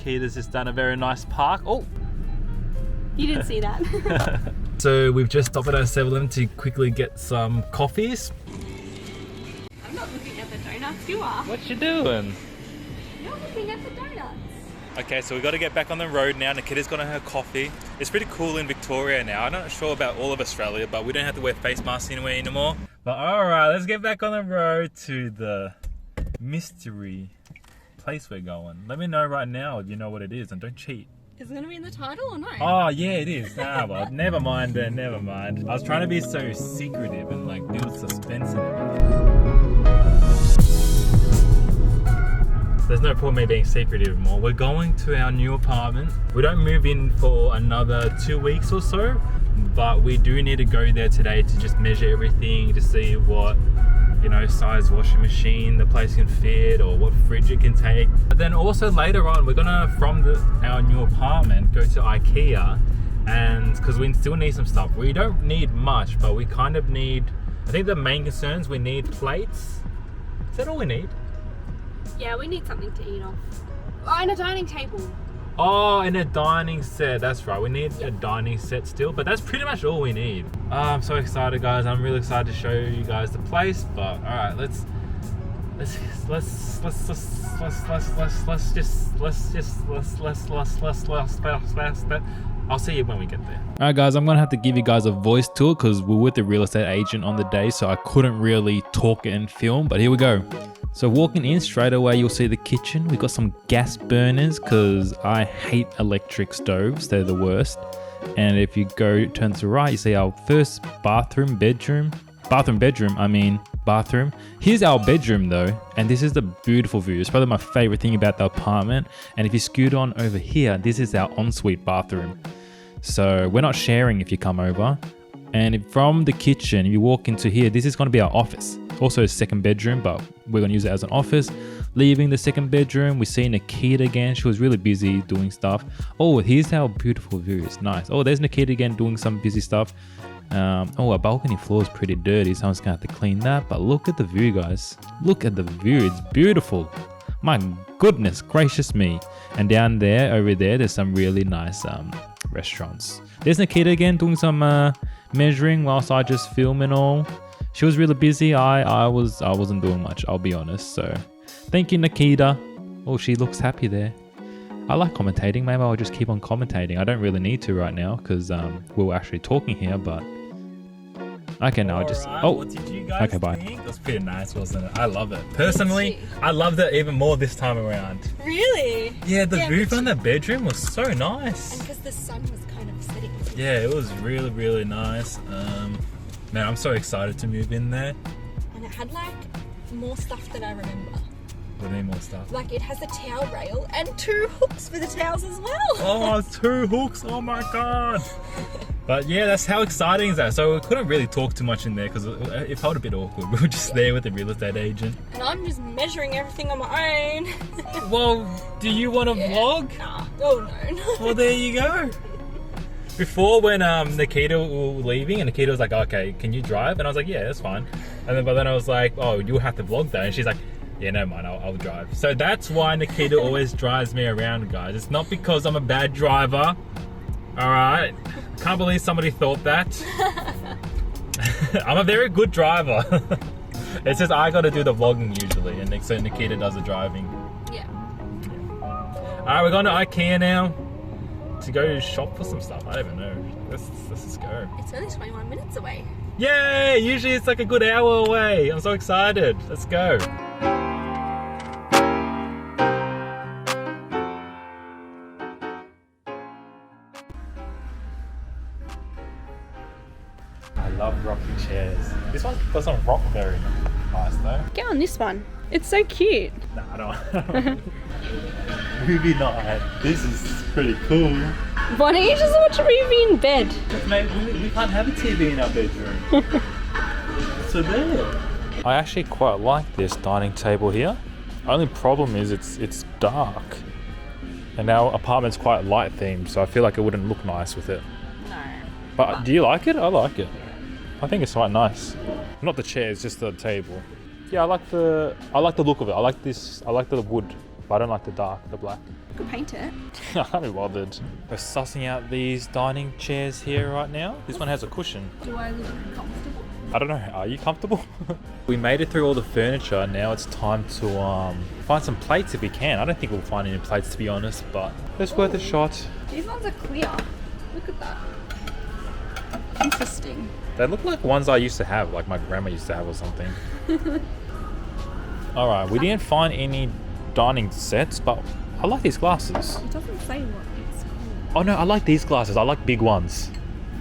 Nikita's just done a very nice park. Oh! You didn't see that. So we've just stopped at our 7-Eleven to quickly get some coffees. I'm not looking at the donuts, you are. What you doing? You're looking at the donuts. Okay, so we got to get back on the road now. Nikita's got her coffee. It's pretty cool in Victoria now. I'm not sure about all of Australia, but we don't have to wear face masks anywhere anymore. But alright, let's get back on the road to the mystery place we're going. Let me know right now if you know what it is and don't cheat. Is it going to be in the title or no? Oh yeah, it is. Ah, well, never mind then, never mind. I was trying to be so secretive and like build suspense and everything. There's no point me being secretive anymore. We're going to our new apartment. We don't move in for another 2 weeks or so, but we do need to go there today to just measure everything, to see what, you know, size washing machine the place can fit or what fridge it can take. But then also later on, we're gonna, from our new apartment, go to IKEA, and because we still need some stuff. We don't need much, but we kind of need, I think the main concerns, we need plates. Is that all we need? Yeah, we need something to eat off. Oh, and a dining table. Oh, and a dining set, that's right. We need a dining set still, but that's pretty much all we need. I'm so excited, guys. I'm really excited to show you guys the place, but all right, let's I'll see you when we get there. Alright guys, I'm gonna have to give you guys a voice tour because we're with the real estate agent on the day, so I couldn't really talk and film, but here we go. So walking in straight away, you'll see the kitchen. We've got some gas burners because I hate electric stoves. They're the worst. And if you go turn to the right, you see our first bathroom. Here's our bedroom though, and this is the beautiful view. It's probably my favorite thing about the apartment. And if you scoot on over here, this is our ensuite bathroom. So we're not sharing if you come over. And from the kitchen, if you walk into here, this is going to be our office. Also a second bedroom, but we're going to use it as an office. Leaving the second bedroom, we see Nikita again. She was really busy doing stuff. Oh, here's our beautiful view. It's nice. Oh, there's Nikita again doing some busy stuff. Oh, our balcony floor is pretty dirty. Someone's going to have to clean that. But look at the view, guys. Look at the view. It's beautiful. My goodness gracious me. And down there, over there, there's some really nice restaurants. There's Nikita again doing some measuring whilst I just film and all. She was really busy. I wasn't doing much, I'll be honest. So thank you, Nikita. Oh, she looks happy there. I like commentating. Maybe I'll just keep on commentating. I don't really need to right now because we're actually talking here, but okay, now I just what did you guys think? Bye. It was pretty nice, wasn't it? I love it. Personally, I loved it even more this time around. Really? Yeah, the view from the bedroom was so nice. And because the sun was kind of setting. Yeah, it was really, really nice. Man, I'm so excited to move in there. And it had like more stuff than I remember. What do you mean more stuff? Like it has a towel rail and 2 hooks for the towels as well. Oh, 2 hooks, oh my god. But yeah, that's how exciting is that. So we couldn't really talk too much in there because it felt a bit awkward. We were just there with the real estate agent. And I'm just measuring everything on my own. Well, do you want to vlog? Nah. Oh no. Well, there you go. Before when Nikita was leaving and Nikita was like, okay, can you drive? And I was like, yeah, that's fine. And then I was like, oh, you'll have to vlog that. And she's like, yeah, no mind, I'll drive. So that's why Nikita always drives me around, guys. It's not because I'm a bad driver. All right. Can't believe somebody thought that. I'm a very good driver. It's just I got to do the vlogging usually, and so Nikita does the driving. Yeah. All right, we're going to IKEA now to go shop for some stuff. I don't even know. Let's just go. It's only 21 minutes away. Yay! Usually it's like a good hour away. I'm so excited. Let's go. I love rocking chairs. This one doesn't rock very nice though. Get on this one. It's so cute. Nah, I don't. Movie night. This is pretty cool. Why don't you just watch a movie in bed? Mate, we can't have a TV in our bedroom. So there. I actually quite like this dining table here. Only problem is it's dark. And our apartment's quite light themed, so I feel like it wouldn't look nice with it. No. But do you like it? I like it. I think it's quite nice. Not the chairs, just the table. Yeah, I like the look of it. I like this. I like the wood. But I don't like the dark, the black. You could paint it. I can't be bothered. We're sussing out these dining chairs here right now. This one has a cushion. Do I look comfortable? I don't know, are you comfortable? We made it through all the furniture. Now it's time to find some plates if we can. I don't think we'll find any plates, to be honest, but it's worth a shot. These ones are clear. Look at that. Interesting. They look like ones I used to have, like my grandma used to have or something. Alright, we didn't find any dining sets, but I like these glasses. It doesn't say what it's called. Oh no, I like these glasses. I like big ones.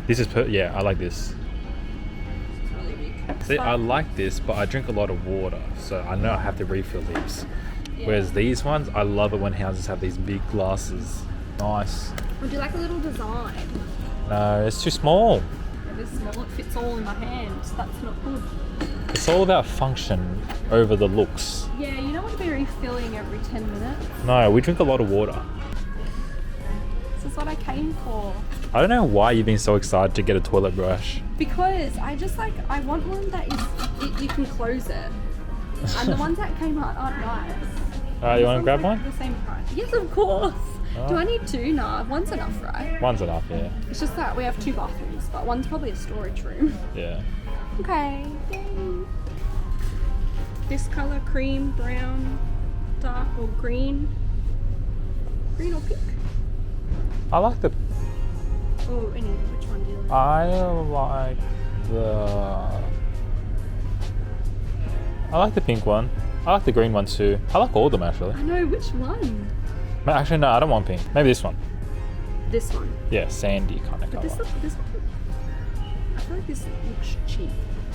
This is yeah, I like this. It's really big. See, I like this, but I drink a lot of water, so I know I have to refill these. Yeah. Whereas these ones, I love it when houses have these big glasses. Nice. Would you like a little design? No, it's too small. It is small. It fits all in my hands. That's not good. It's all about function over the looks. Yeah, you don't want to be refilling every 10 minutes. No, we drink a lot of water. This is what I came for. I don't know why you've been so excited to get a toilet brush. Because I want one that is, you can close it. And the ones that came out aren't nice. Alright, you want to grab like one? The same price. Yes, of course. Do I need two? Nah, one's enough, right? One's enough, yeah. It's just that we have 2 bathrooms, but one's probably a storage room. Yeah. Okay. Yay. This color, cream, brown, dark or green. Green or pink? I like the... Oh, any, which one do you like? I like the pink one. I like the green one too. I like all of them actually. I know, which one? Actually, no, I don't want pink. Maybe this one. This one. Yeah, sandy kind of But color. this one, I feel like this looks cheap,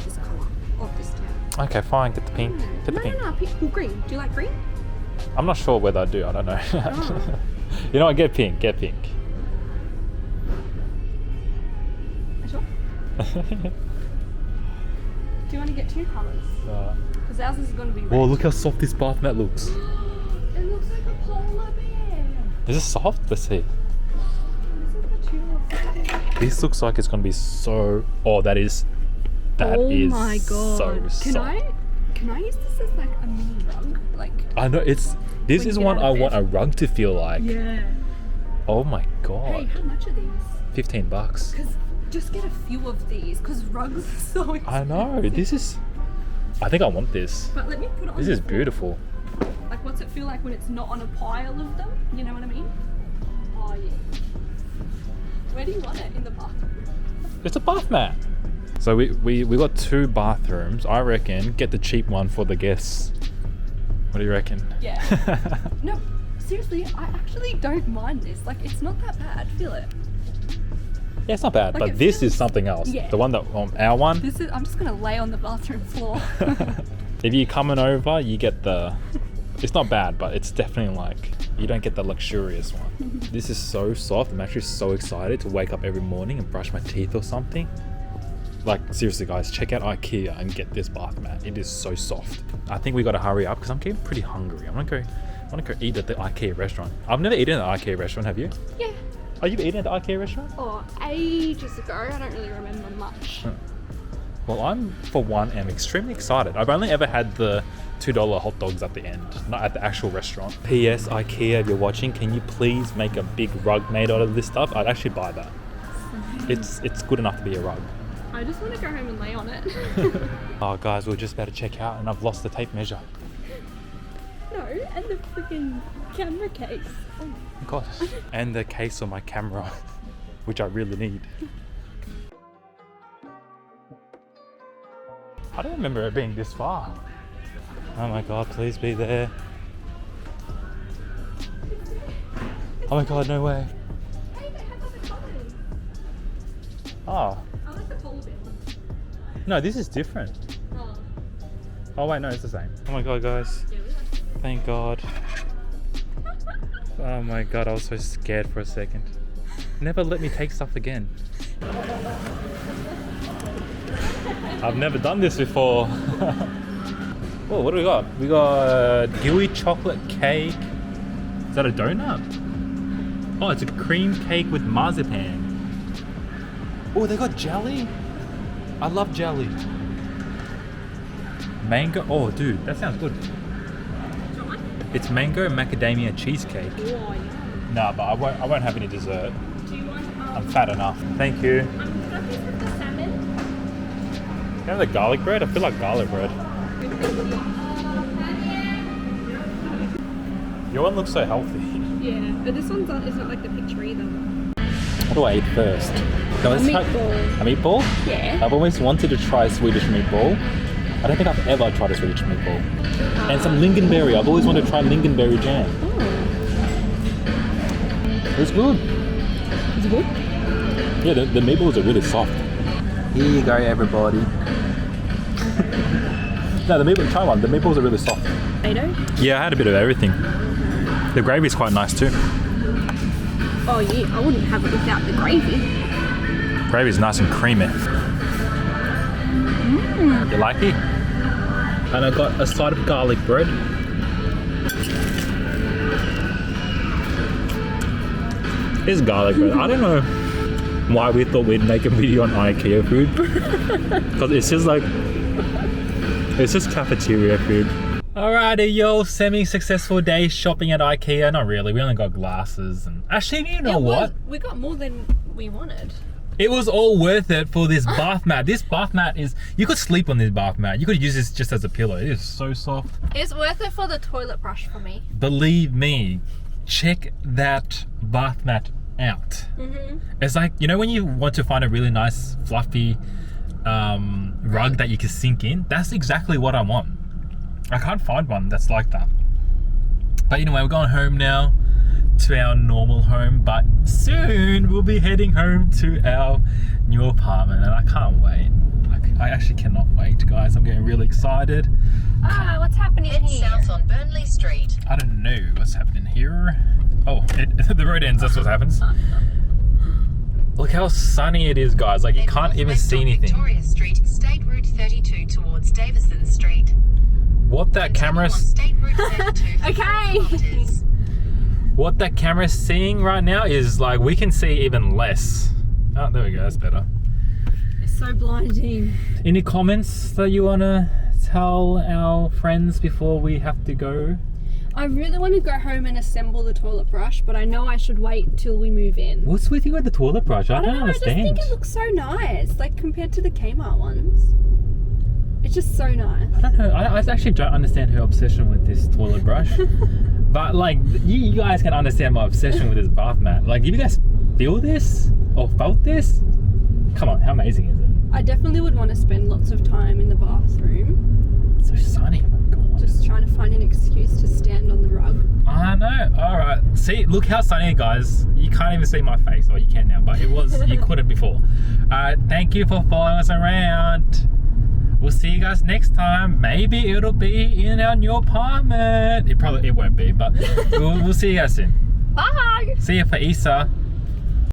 this colour of this town. Okay, fine. Get the pink. Get the pink. No, pink or green. Do you like green? I'm not sure whether I do. I don't know. Oh. You know what? Get pink. Get pink. Sure. Do you want to get 2 colours? Because ours is going to be red. Oh, look how soft this bath mat looks. It looks like a polar bear. Is this soft? Let's see. This is the tulip. This looks like it's gonna be so. Oh, that is. Oh my god. So soft. Can I use this as like a mini rug? Like. I know it's. This when is you get one out I of want bed. a rug to feel like. Yeah. Oh my Hey, god. how much are these? $15. Because just get a few of these. Because rugs are so expensive. I know. This is. I think I want this. But let me put it on. This the is floor. beautiful. Like, what's it feel like when it's not on a pile of them? You know what I mean? Oh yeah. Where do you want it in the bathroom? It's a bath mat. So we got 2 bathrooms. I reckon get the cheap one for the guests. What do you reckon? Yeah. No, seriously, I actually don't mind this. Like, it's not that bad. Feel it. Yeah, it's not bad, Like, but it this is feels- something else. Yeah. The one that our one. This is. I'm just gonna lay on the bathroom floor. If you're coming over, you get the. It's not bad, but it's definitely like you don't get the luxurious one. This is so soft. I'm actually so excited to wake up every morning and brush my teeth or something. Like, seriously, guys, check out IKEA and get this bath mat. It is so soft. I think we got to hurry up because I'm getting pretty hungry. I want to go eat at the IKEA restaurant. I've never eaten at the IKEA restaurant. Have you? Yeah. Oh, you've eaten at the IKEA restaurant? Oh, ages ago. I don't really remember much. Well, I'm, for one, am extremely excited. I've only ever had the $2 hot dogs at the end, not at the actual restaurant. P.S. IKEA, if you're watching, can you please make a big rug made out of this stuff? I'd actually buy that. It's good enough to be a rug. I just want to go home and lay on it. Oh, guys, we're just about to check out and I've lost the tape measure. No, and the freaking camera case. Oh my God. And the case on my camera, which I really need. I don't remember it being this far. Oh my God, please be there. Oh my God, no way. Hey, they have other colours. Oh, I like the polar bear one. no, this is different. Oh, Oh wait, no, it's the same. Oh my God, guys. yeah, we like. Thank God. Oh my God, I was so scared for a second. Never let me take stuff again. I've never done this before. Oh, what do we got? We got gooey chocolate cake. Is that a donut? Oh, it's a cream cake with marzipan. Oh, they got jelly. I love jelly. Mango. Oh, dude, that sounds good. It's mango and macadamia cheesecake. Oh, yeah. Nah, but I won't have any dessert. Do you want I'm fat enough. Thank you. cookies with the salmon? Can I have the garlic bread? I feel like garlic bread. Your one looks so healthy. Yeah, but this one's not, it's not like the picture either. What do I eat first? No, A meatball. A meatball? Yeah. I've always wanted to try Swedish meatball. I don't think I've ever tried a Swedish meatball. And some lingonberry. I've always wanted to try lingonberry jam. Oh. It's good. Is it good? Yeah, the meatballs are really soft. Here you go, everybody. No, the meatball, try one. The meatballs are really soft. Tomato? Yeah, I had a bit of everything. The gravy's quite nice too. Oh yeah, I wouldn't have it without the gravy. Gravy's nice and creamy. You like it? And I got a side of garlic bread. It's garlic bread. I don't know why we thought we'd make a video on IKEA food. Because it's just cafeteria food. Alrighty, yo, semi-successful day shopping at IKEA. Not really, we only got glasses and... Actually, you know what? We got more than we wanted. It was all worth it for this bath mat. This bath mat is... You could sleep on this bath mat. You could use this just as a pillow. It is so soft. It's worth it for the toilet brush for me. Believe me, check that bath mat out. It's like, you know when you want to find a really nice fluffy rug that you can sink in? That's exactly what I want. I can't find one that's like that. But anyway, we're going home now to our normal home, but soon we'll be heading home to our new apartment and I can't wait. I actually cannot wait, guys. I'm getting really excited. Ah, what's happening here? South on Burnley Street. I don't know what's happening here. Oh, the road ends, that's what happens. Look how sunny it is, guys. Like, you can't even see anything. Victoria Street, State Route 32 towards Davison Street. What that camera's... State Route 32 for Okay. 5 kilometers. What that camera's seeing right now is like, we can see even less. Oh, there we go, that's better. It's so blinding. Any comments that you want to tell our friends before we have to go? I really want to go home and assemble the toilet brush, but I know I should wait till we move in. What's with you with the toilet brush? I don't know, understand. I just think it looks so nice, like compared to the Kmart ones. It's just so nice. I don't know. I actually don't understand her obsession with this toilet brush. But like, you guys can understand my obsession with this bath mat. Like, if you guys feel this or felt this, come on, how amazing is it? I definitely would want to spend lots of time in the bathroom. It's so sunny, oh my god. Just trying to find an excuse to stand on the rug. I know. Alright. See, look how sunny, guys. You can't even see my face. Or you can now, but it was, you couldn't before. Thank you for following us around. We'll see you guys next time. Maybe it'll be in our new apartment. It won't be, but we'll see you guys soon. Bye! See you for Easter.